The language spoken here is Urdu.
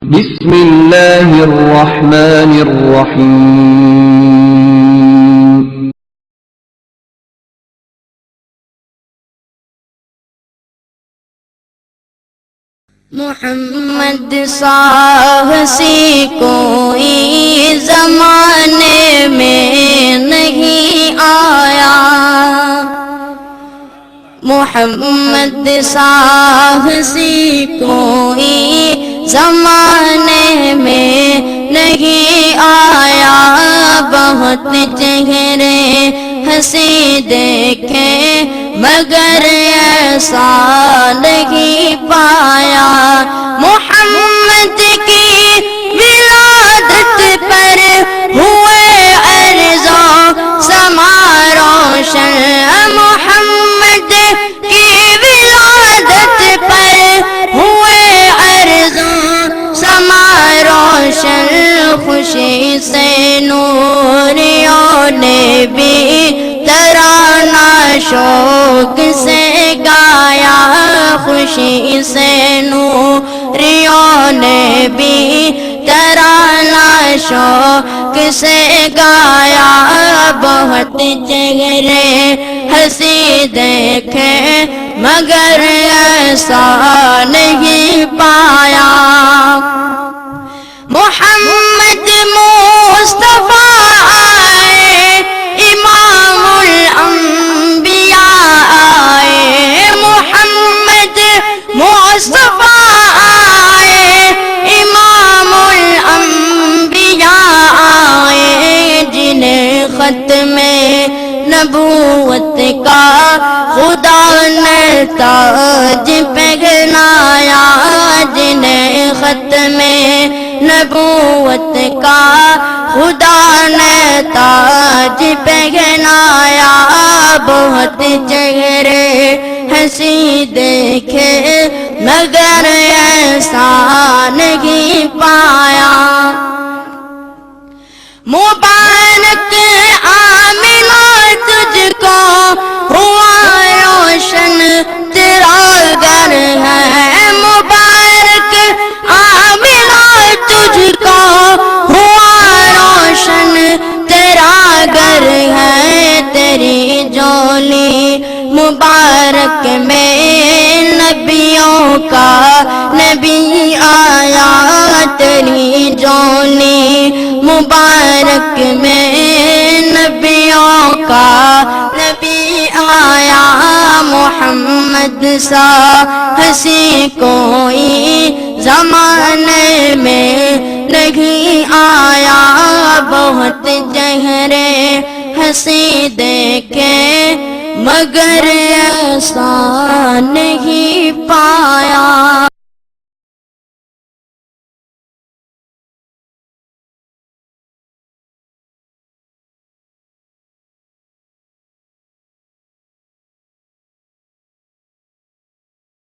بسم اللہ الرحمن الرحیم محمد ساہسی کوئی زمانے میں نہیں آیا، محمد ساہسی کوئی زمانے میں نہیں آیا، بہت چہرے ہنسی دیکھے مگر ایسا نہیں پایا، محمد کی ولادت پر ہوئے ارض و سما روشن، محمد کی ولادت پر ہوئے ارض و سما روشن، خوشی سے نوریوں نے بھی ترانہ شوق سے گایا، خوشی سے نوریوں نے بھی ترانہ شوق سے گایا، بہت چہرے ہنسی دیکھے مگر ایسا نہیں پایا، محمد مصطفیٰ آئے، امام الانبیاء آئے، محمد مصطفیٰ آئے، امام الانبیاء آئے، جنہیں ختم نبوت کا خدا نے تاج پہنایا، جنہیں ختم نبوت کا خدا نے تاج پہنایا، بہت چہرے ہنسی دیکھے مگر ایسا نہیں پایا، مبارک آمنہ تجھ کو ہوا روشن تیرا گھر ہے، مبارک آمنہ تجھ کو ہوا روشن تیرا گھر ہے، تیری جولی مبارک میں نبیوں کا نبی آیا، تیری جولی مبارک میں نبیوں کا نبی آیا، محمد سا ہنسی کوئی زمانے میں نہیں آیا، بہت چہرے ہنسی دیکھے مگر ایسا نہیں پایا۔